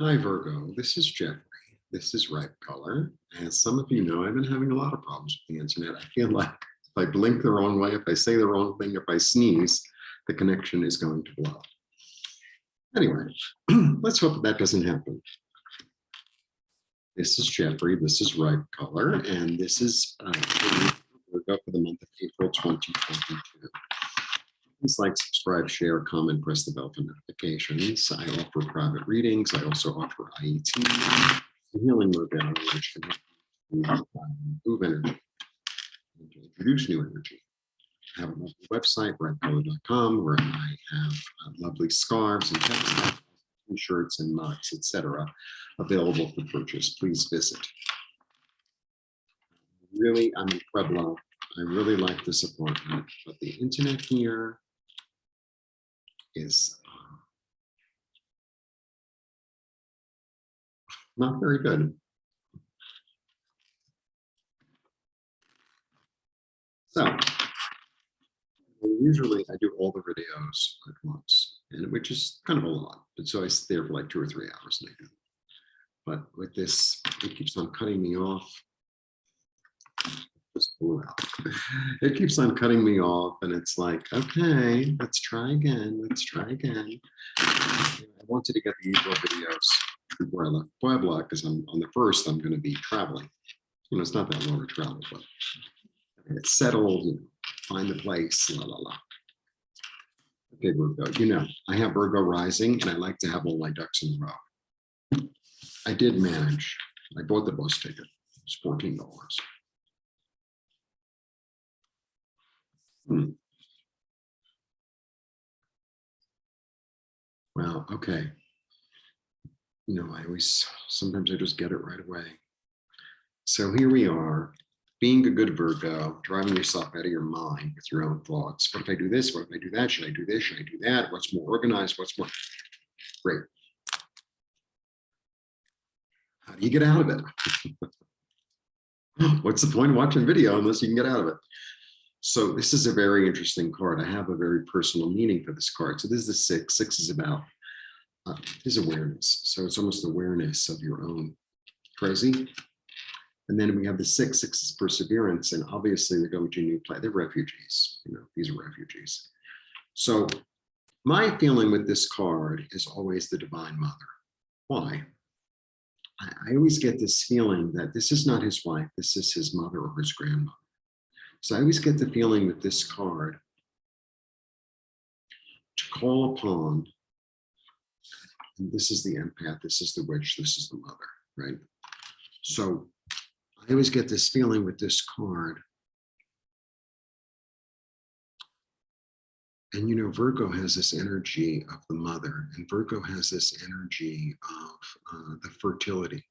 Hi, Virgo. This is Jeffrey. This is Ripe Color. As some of you know, I've been having a lot of problems with the internet. I feel like if I blink the wrong way, if I say the wrong thing, if I sneeze, the connection is going to blow. Anyway, let's hope that doesn't happen. This is Jeffrey. This is Ripe Color, and this is Virgo for the month of April 2022. Please like, subscribe, share, comment, press the bell for notifications. I offer private readings. I also offer IET, healing modality, which can help you move energy and to introduce new energy. I have a lovely website, redcolor.com, where I have lovely scarves and t-shirts and mugs, etc., available for purchase. Please visit. Really, I'm in Pueblo. I really like this apartment, but the internet here is not very good. So usually I do all the videos at once, and which is kind of a lot. But so I stay there for like 2 or 3 hours and I do them. But with this, it keeps on cutting me off. It keeps on cutting me off, and it's like, okay, let's try again. Let's try again. I wanted to get the usual videos before I left Puebla, because I'm on the first, I'm going to be traveling. You know, it's not that long to travel, but it's settled, you know, find the place, la la la. Okay, Virgo, you know, I have Virgo rising, and I like to have all my ducks in a row. I did manage. I bought the bus ticket. It's $14. Wow, okay. You know, sometimes I just get it right away. So here we are, being a good Virgo, driving yourself out of your mind with your own thoughts. What if I do this? What if I do that? Should I do this? Should I do that? What's more organized? What's more great? How do you get out of it? What's the point of watching video unless you can get out of it? So this is a very interesting card. I have a very personal meaning for this card. So this is the 6. 6 is about is awareness. So it's almost awareness of your own crazy. And then we have the 6. 6 is perseverance, and obviously they're going to a new place. They're refugees. You know, these are refugees. So my feeling with this card is always the Divine Mother. Why? I always get this feeling that this is not his wife. This is his mother or his grandmother. So I always get the feeling with this card to call upon, and this is the empath, this is the witch, this is the mother, right? So I always get this feeling with this card. And you know, Virgo has this energy of the mother, and Virgo has this energy of the fertility.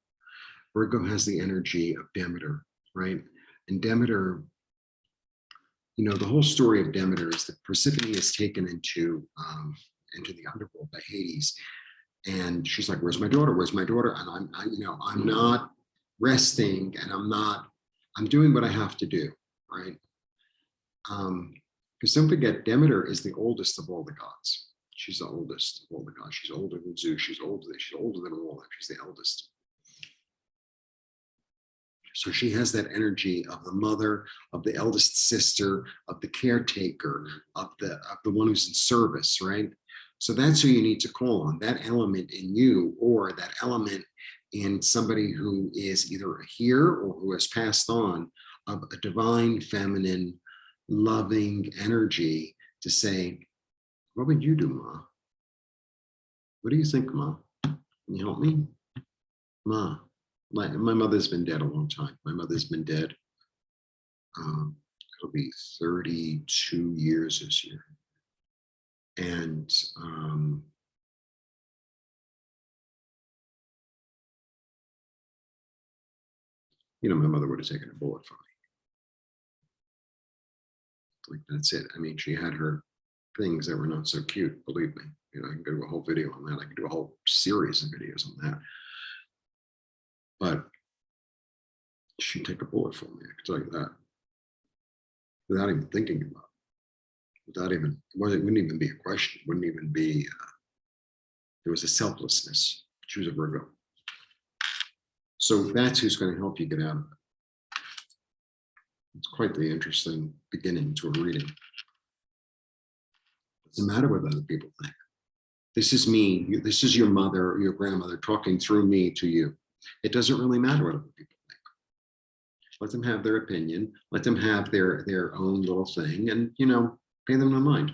Virgo has the energy of Demeter, right? And Demeter, you know, the whole story of Demeter is that Persephone is taken into the underworld by Hades, and she's like, "Where's my daughter? Where's my daughter?" And I'm not resting, and I'm doing what I have to do, right? Because don't forget, Demeter is the oldest of all the gods. She's the oldest of all the gods. She's older than Zeus. She's older than all of them. She's the eldest. So she has that energy of the mother, of the eldest sister, of the caretaker, of the one who's in service, right? So that's who you need to call on, that element in you, or that element in somebody who is either here or who has passed on, of a divine, feminine, loving energy to say, what would you do, Ma? What do you think, Ma? Can you help me? Ma. My mother's been dead a long time. My mother's been dead. It'll be 32 years this year. And you know, my mother would have taken a bullet for me. Like, that's it. I mean, she had her things that were not so cute, believe me. You know, I can do a whole video on that. I can do a whole series of videos on that. But she'd take a bullet for me, I can tell you that. Without even thinking about it. It wouldn't even be a question. It wouldn't even be, there was a selflessness She was a Virgo. So that's who's going to help you get out of it. It's quite the interesting beginning to a reading. Doesn't matter what other people think. This is me. This is your mother or your grandmother talking through me to you. It doesn't really matter what other people think. Let them have their opinion. Let them have their own little thing, and pay them no mind.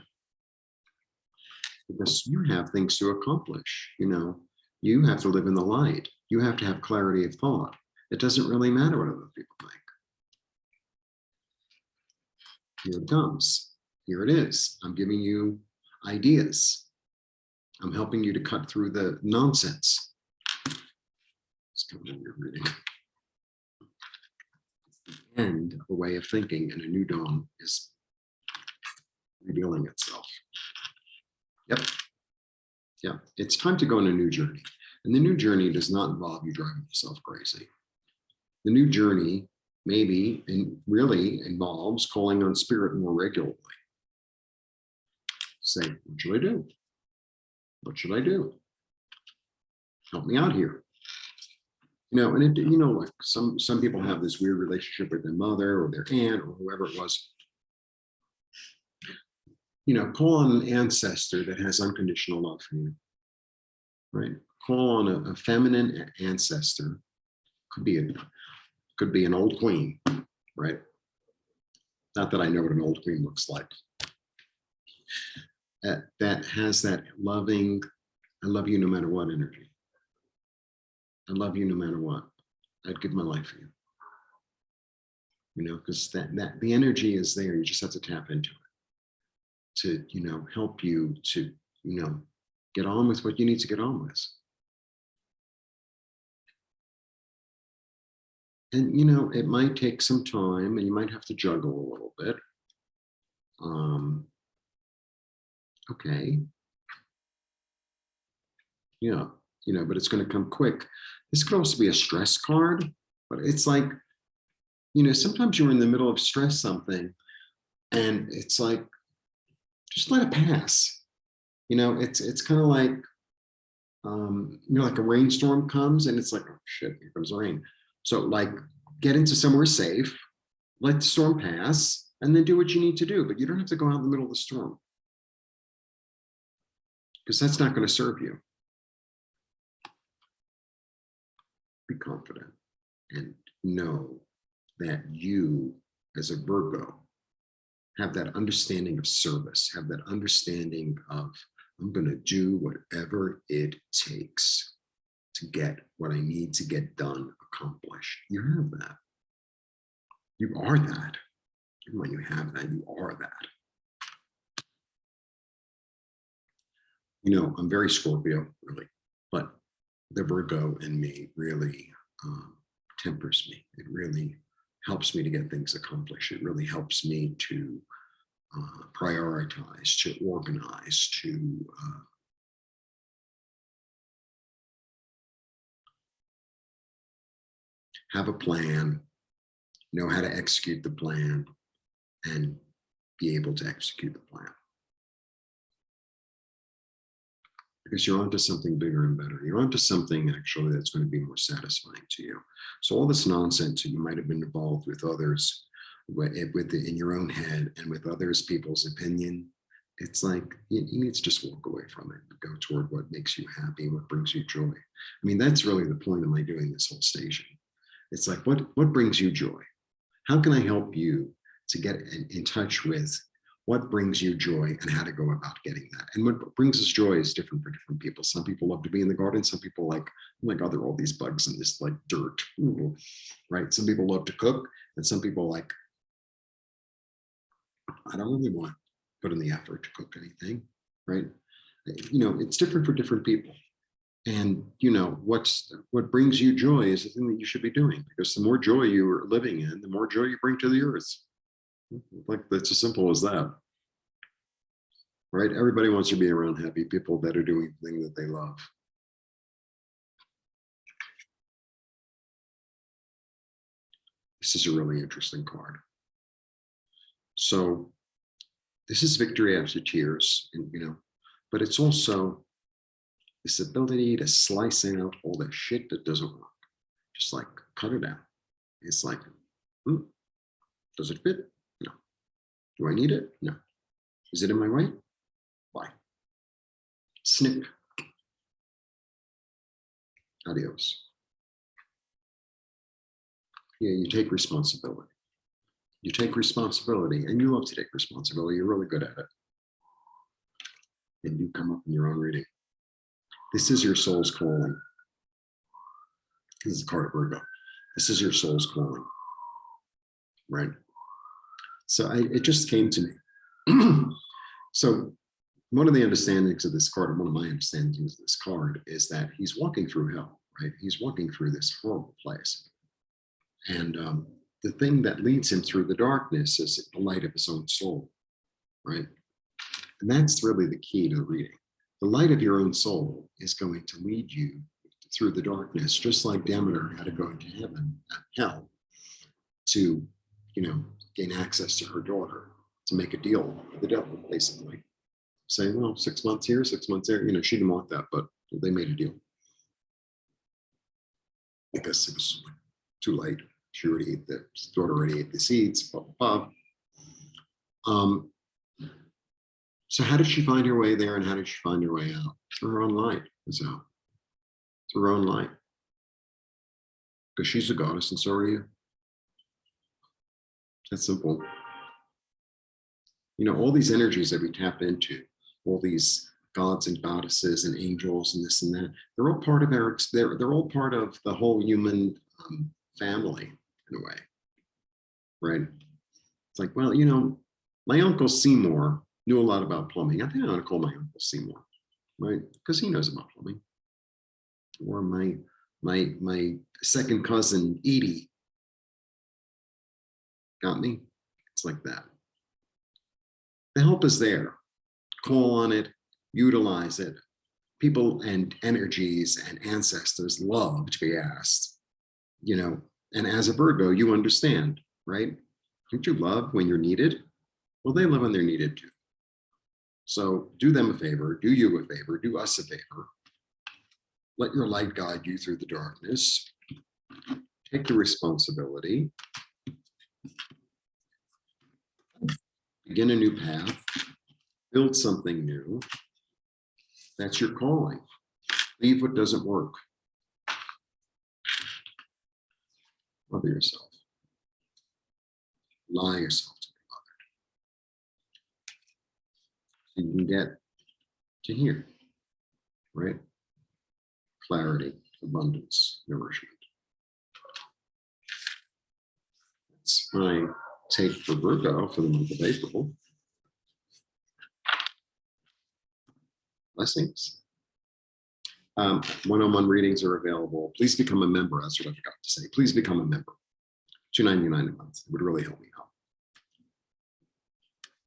Because you have things to accomplish. You have to live in the light. You have to have clarity of thought. It doesn't really matter what other people think. Here it comes. Here it is. I'm giving you ideas. I'm helping you to cut through the nonsense. It's coming in your reading. The end of a way of thinking, and a new dawn is revealing itself. Yep. Yeah. It's time to go on a new journey. And the new journey does not involve you driving yourself crazy. The new journey maybe and really involves calling on spirit more regularly. Say, what should I do? What should I do? Help me out here. And like some people have this weird relationship with their mother or their aunt or whoever it was. Call on an ancestor that has unconditional love for you, right? Call on a feminine ancestor. Could be an old queen, right? Not that I know what an old queen looks like. That has that loving, I love you no matter what energy. I love you no matter what. I'd give my life for you. Because that the energy is there. You just have to tap into it to, help you to, get on with what you need to get on with. And, it might take some time and you might have to juggle a little bit. Okay. Yeah, but it's going to come quick. This could also be a stress card, but it's like, sometimes you're in the middle of stress something and it's like, just let it pass. It's kind of like, like a rainstorm comes and it's like, oh shit, here comes the rain. So like get into somewhere safe, let the storm pass, and then do what you need to do. But you don't have to go out in the middle of the storm, because that's not going to serve you. Be confident and know that you, as a Virgo, have that understanding of service, have that understanding of, I'm going to do whatever it takes to get what I need to get done, accomplished. You have that. You are that. And when you have that, you are that. I'm very Scorpio, really, but the Virgo in me really tempers me. It really helps me to get things accomplished. It really helps me to prioritize, to organize, to have a plan, know how to execute the plan, and be able to execute the plan. Because you're onto something bigger and better. You're onto something actually that's going to be more satisfying to you. So all this nonsense that you might have been involved with others, in your own head and with others people's opinion, it's like you need to just walk away from it and go toward what makes you happy, what brings you joy. I mean, that's really the point of my doing this whole station. It's like, what brings you joy? How can I help you to get in touch with what brings you joy and how to go about getting that? And what brings us joy is different for different people. Some people love to be in the garden. Some people like, oh my God, there are all these bugs and this like dirt, right? Some people love to cook, and some people like, I don't really want to put in the effort to cook anything, right? It's different for different people. And what brings you joy is the thing that you should be doing, because the more joy you are living in, the more joy you bring to the earth. Like, that's as simple as that, right? Everybody wants to be around happy people that are doing the thing that they love. This is a really interesting card. So this is victory after tears, and but it's also this ability to slice out all the shit that doesn't work. Just like cut it out. It's like, does it fit? No. Do I need it? No. Is it in my way? Why? Snip. Adios. Yeah, you take responsibility. You take responsibility, and you love to take responsibility. You're really good at it. And you come up in your own reading. This is your soul's calling. This is the card of Virgo. This is your soul's calling, right? So it just came to me. So one of the understandings of this card, or one of my understandings of this card, is that he's walking through hell, right? He's walking through this horrible place. And the thing that leads him through the darkness is the light of his own soul, right? And that's really the key to the reading. The light of your own soul is going to lead you through the darkness, just like Demeter had to go into heaven, hell, to, gain access to her daughter, to make a deal with the devil, basically. Saying, well, 6 months here, 6 months there. She didn't want that, but they made a deal. Because it was too late. She already ate his daughter already ate the seeds, blah, blah, blah. So how did she find her way there, and how did she find her way out? Through her own light. So through her own light. Because she's a goddess, and so are you. That's simple. All these energies that we tap into, all these gods and goddesses and angels and this and that, they're all part of they're all part of the whole human family in a way, right? It's like, well, my Uncle Seymour knew a lot about plumbing. I think I ought to call my Uncle Seymour, right? Because he knows about plumbing. Or my second cousin Edie. Got me? It's like that. The help is there. Call on it, utilize it. People and energies and ancestors love to be asked, and as a Virgo, you understand, right? Don't you love when you're needed? Well, they love when they're needed too. So do them a favor, do you a favor, do us a favor. Let your light guide you through the darkness. Take the responsibility. Begin a new path. Build something new. That's your calling. Leave what doesn't work. Love yourself. Allow yourself to be loved. So you can get to here, right? Clarity, abundance, nourishment. That's my take for Virgo for the month of April. Blessings. One-on-one readings are available. Please become a member. That's what I forgot to say. Please become a member. $2.99 a month. It would really help me.